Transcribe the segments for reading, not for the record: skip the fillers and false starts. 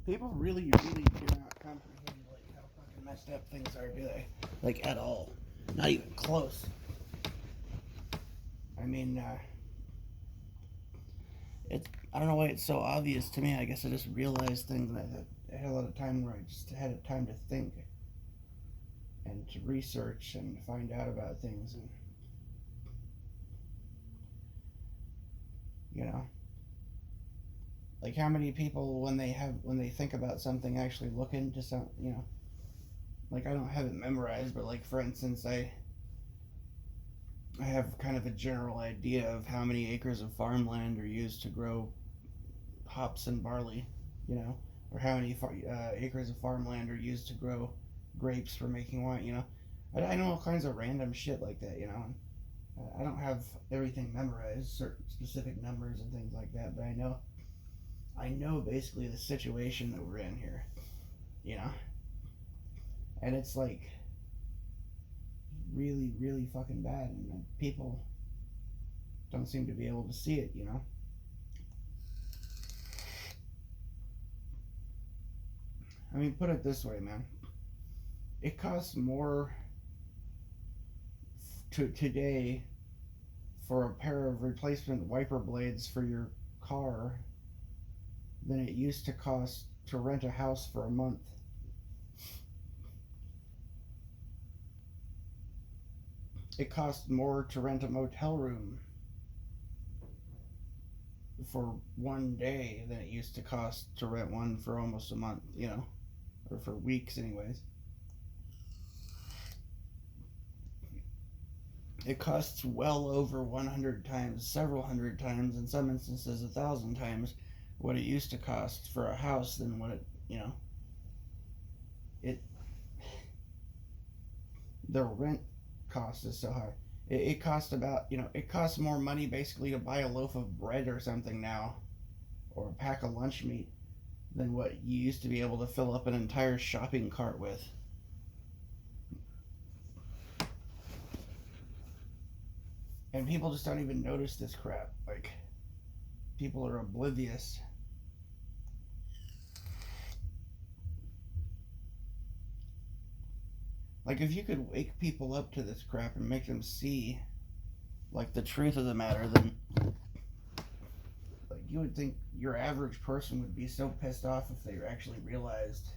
People really, really do not comprehend like how fucking messed up things are, do they? Like at all. Not even close. I mean, it's I don't know why it's so obvious to me. I guess I just realized things and I had a lot of time where I just had time to think and to research and find out about things and you know like how many people when they think about something actually look into some like I don't have it memorized but like for instance I have kind of a general idea of how many acres of farmland are used to grow hops and barley, you know, or how many acres of farmland are used to grow grapes for making wine, you know. I know all kinds of random shit like that, you know. I don't have everything memorized, certain specific numbers and things like that, but I know basically the situation that we're in here, you know, and it's like really, really fucking bad, and people don't seem to be able to see it, you know. I mean, put it this way, man. It costs more today for a pair of replacement wiper blades for your car than it used to cost to rent a house for a month. It costs more to rent a motel room for one day than it used to cost to rent one for almost a month, you know, or for weeks, anyways. It costs well over 100 times, several hundred times, in some instances, 1,000 times what it used to cost for a house than what it, you know, it, the rent cost is so high. It costs about, you know, it costs more money basically to buy a loaf of bread or something now, or a pack of lunch meat, than what you used to be able to fill up an entire shopping cart with. And people just don't even notice this crap. Like, people are oblivious. Like, if you could wake people up to this crap and make them see, like, the truth of the matter, then, like, you would think your average person would be so pissed off if they actually realized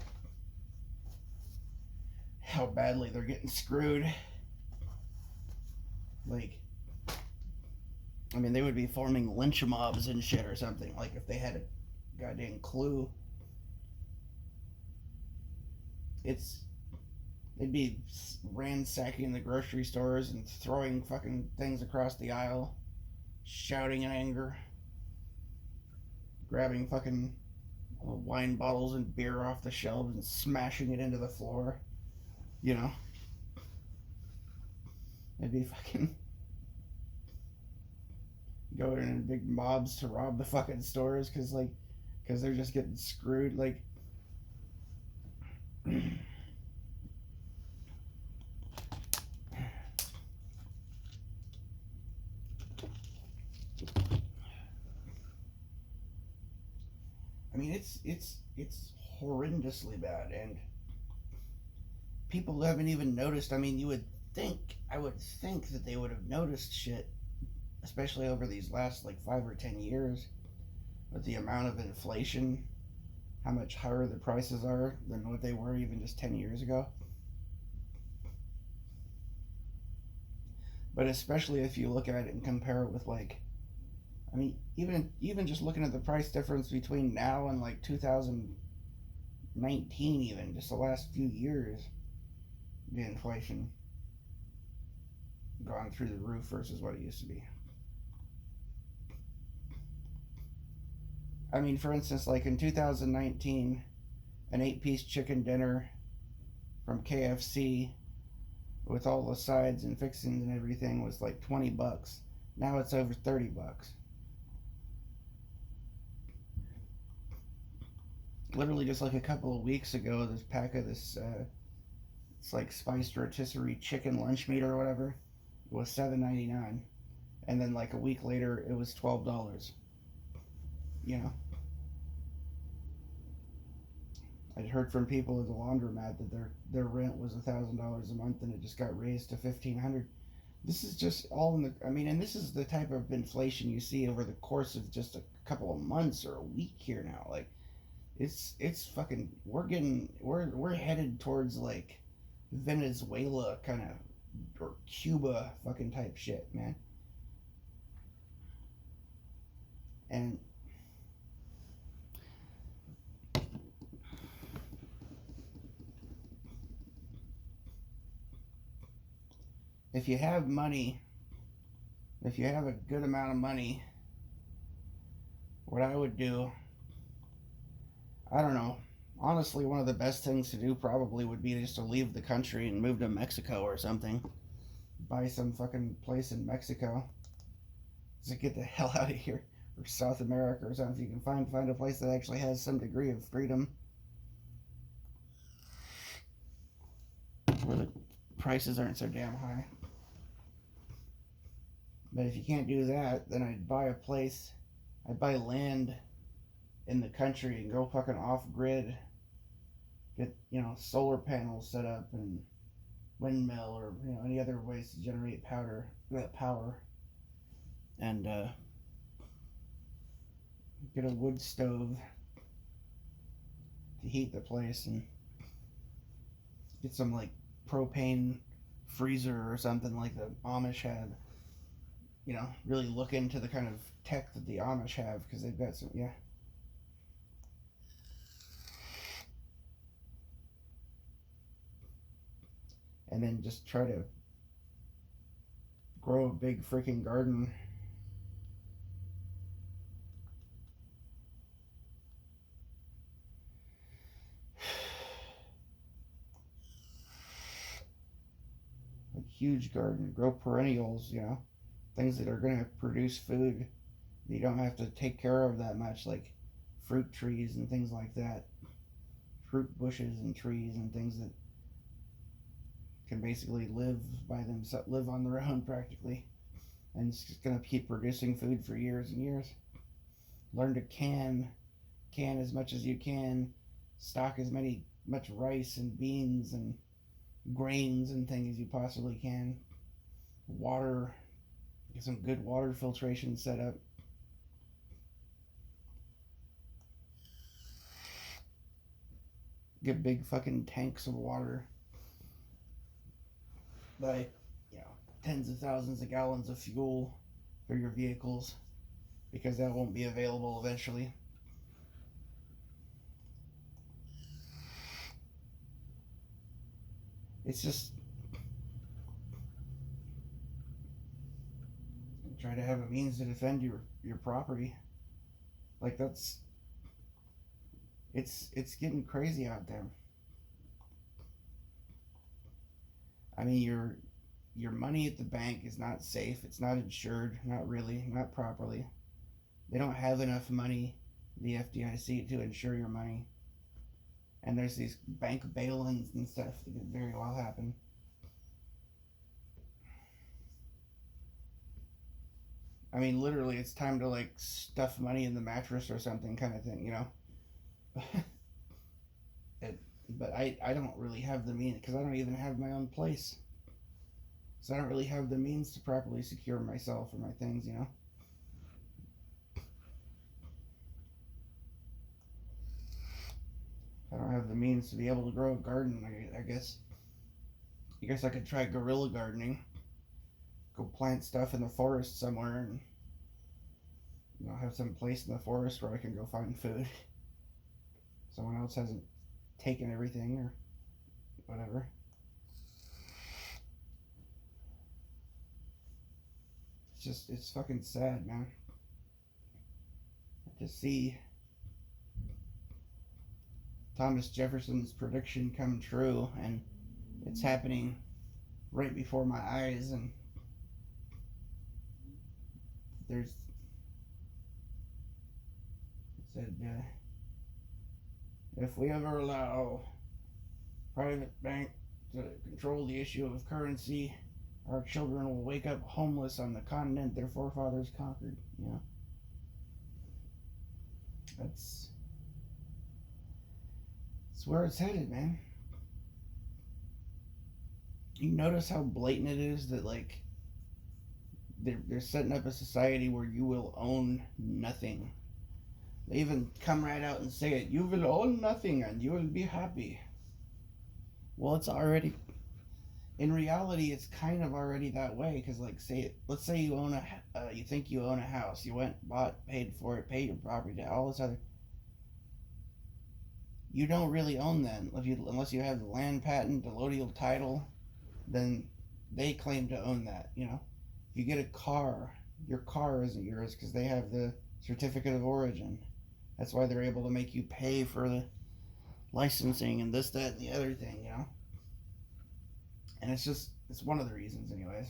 how badly they're getting screwed. Like, I mean, they would be forming lynch mobs and shit or something. Like, if they had a goddamn clue. It's they'd be ransacking the grocery stores and throwing fucking things across the aisle, shouting in anger, grabbing fucking wine bottles and beer off the shelves and smashing it into the floor. You know, it'd be fucking going in big mobs to rob the fucking stores because they're just getting screwed. Like, I mean, it's horrendously bad, and people haven't even noticed. I mean, I would think that they would have noticed shit, especially over these last like 5 or 10 years, with the amount of inflation, how much higher the prices are than what they were even just 10 years ago. But especially if you look at it and compare it with like, I mean, even just looking at the price difference between now and like 2019, even just the last few years, the inflation gone through the roof versus what it used to be. I mean, for instance, like in 2019, an 8-piece chicken dinner from KFC with all the sides and fixings and everything was like $20. Now it's over $30. Literally just like a couple of weeks ago, this pack of this it's like spiced rotisserie chicken lunch meat or whatever was $7.99, and then like a week later it was $12. You know, I'd heard from people at the laundromat that their rent was $1,000 a month and it just got raised to 1,500. This is just all in the. I mean, and this is the type of inflation you see over the course of just a couple of months or a week here now. Like, it's fucking. We're headed towards like Venezuela kind of or Cuba fucking type shit, man. And if you have money, if you have a good amount of money, what I would do, I don't know. Honestly, one of the best things to do probably would be just to leave the country and move to Mexico or something. Buy some fucking place in Mexico. Just get the hell out of here. Or South America or something. If you can find a place that actually has some degree of freedom. Where the prices aren't so damn high. But if you can't do that, then I'd buy a place. I'd buy land in the country and go fucking off grid. Get, solar panels set up and windmill or, any other ways to generate power. And get a wood stove to heat the place and get some like propane freezer or something like the Amish have. Really look into the kind of tech that the Amish have because they've got some, yeah. And then just try to grow a big freaking garden. A huge garden, grow perennials, things that are going to produce food. You don't have to take care of that much, like fruit trees and things like that. Fruit bushes and trees and things that can basically live live on their own practically, and it's just gonna keep producing food for years and years. Learn to can as much as you can, stock much rice and beans and grains and things as you possibly can. Water, get some good water filtration set up. Get big fucking tanks of water. Buy, tens of thousands of gallons of fuel for your vehicles because that won't be available eventually. It's just try to have a means to defend your property. Like it's getting crazy out there. I mean, your money at the bank is not safe. It's not insured. Not really. Not properly. They don't have enough money, the FDIC, to insure your money. And there's these bank bail-ins and stuff that could very well happen. I mean, literally, it's time to like stuff money in the mattress or something, kind of thing. it, but I don't really have the means because I don't even have my own place. So I don't really have the means to properly secure myself or my things. I don't have the means to be able to grow a garden. I guess. I guess I could try guerrilla gardening. Go plant stuff in the forest somewhere and have some place in the forest where I can go find food. Someone else hasn't taken everything or whatever. It's fucking sad, man. To see Thomas Jefferson's prediction come true, and it's happening right before my eyes, and there's it said if we ever allow private bank to control the issue of currency, our children will wake up homeless on the continent their forefathers conquered. That's It's where it's headed, man. You notice how blatant it is that, like, they're setting up a society where you will own nothing. They even come right out and say it. You will own nothing and you will be happy. Well, it's already, in reality, it's kind of already that way. Because, like, let's say you own you think you own a house. You went, bought, paid for it, paid your property, all this other. You don't really own that unless you have the land patent, the allodial title. Then they claim to own that. You know, if you get a car, your car isn't yours because they have the certificate of origin. That's why they're able to make you pay for the licensing and this, that, and the other thing, you know? And it's one of the reasons, anyways.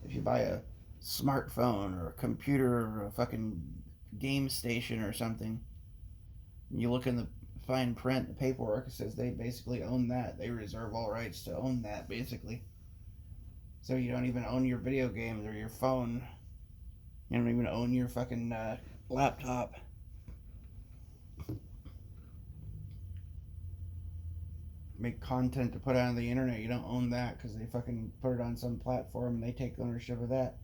If you buy a smartphone or a computer or a fucking game station or something, you look in the fine print, the paperwork, it says they basically own that. They reserve all rights to own that, basically. So you don't even own your video games or your phone. You don't even own your fucking laptop. Make content to put out on the internet. You don't own that because they fucking put it on some platform and they take ownership of that.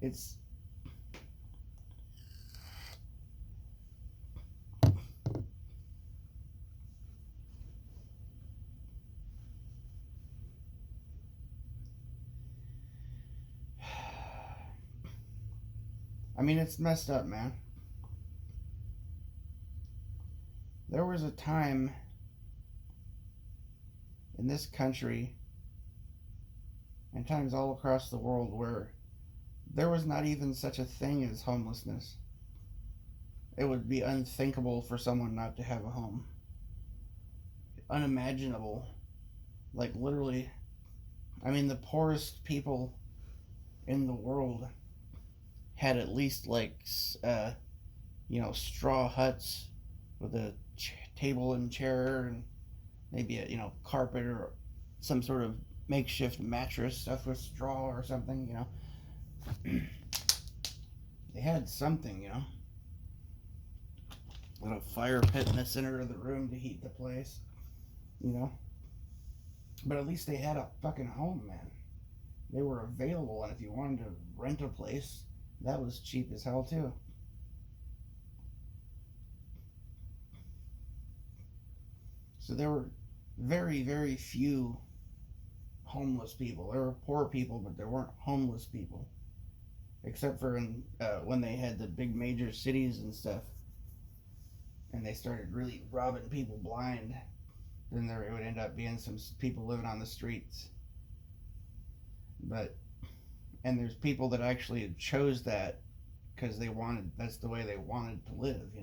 It's... I mean, it's messed up, man. There was a time in this country and times all across the world where there was not even such a thing as homelessness. It would be unthinkable for someone not to have a home. Unimaginable. Like, literally, I mean, the poorest people in the world had at least, like, straw huts with a table and chair and maybe a, carpet or some sort of makeshift mattress stuffed with straw or something, They had something, a little fire pit in the center of the room to heat the place, But at least they had a fucking home, man. They were available, and if you wanted to rent a place, that was cheap as hell, too. So there were very, very few homeless people. There were poor people, but there weren't homeless people. Except for when they had the big major cities and stuff. And they started really robbing people blind. Then there would end up being some people living on the streets. And there's people that actually chose that because that's the way they wanted to live,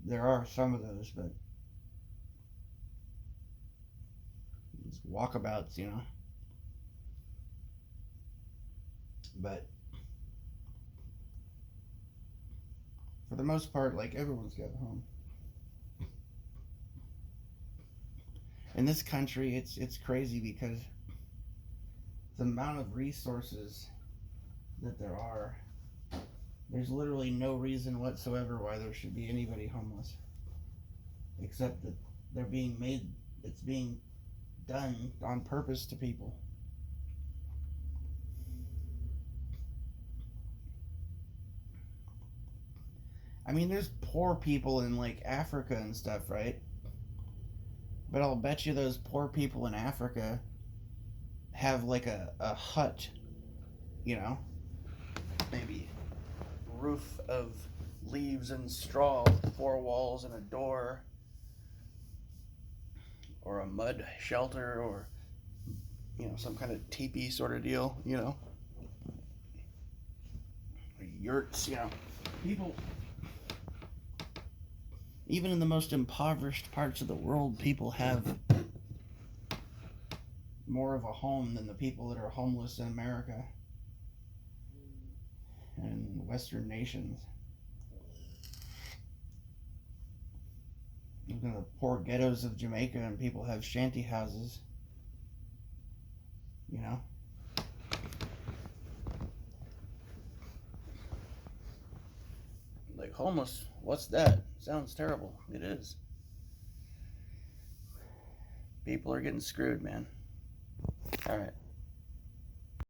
There are some of those, but it's walkabouts, But for the most part, like, everyone's got a home. In this country, it's crazy because the amount of resources that there are, there's literally no reason whatsoever why there should be anybody homeless, except that it's being done on purpose to people. I mean, there's poor people in, like, Africa and stuff, right? But I'll bet you those poor people in Africa have, like, a hut, maybe roof of leaves and straw, 4 walls and a door, or a mud shelter, or, some kind of teepee sort of deal, or yurts, People, even in the most impoverished parts of the world, people have more of a home than the people that are homeless in America and Western nations. Look at the poor ghettos of Jamaica, and people have shanty houses, Like, homeless, what's that? Sounds terrible. It is. People are getting screwed, man. All right.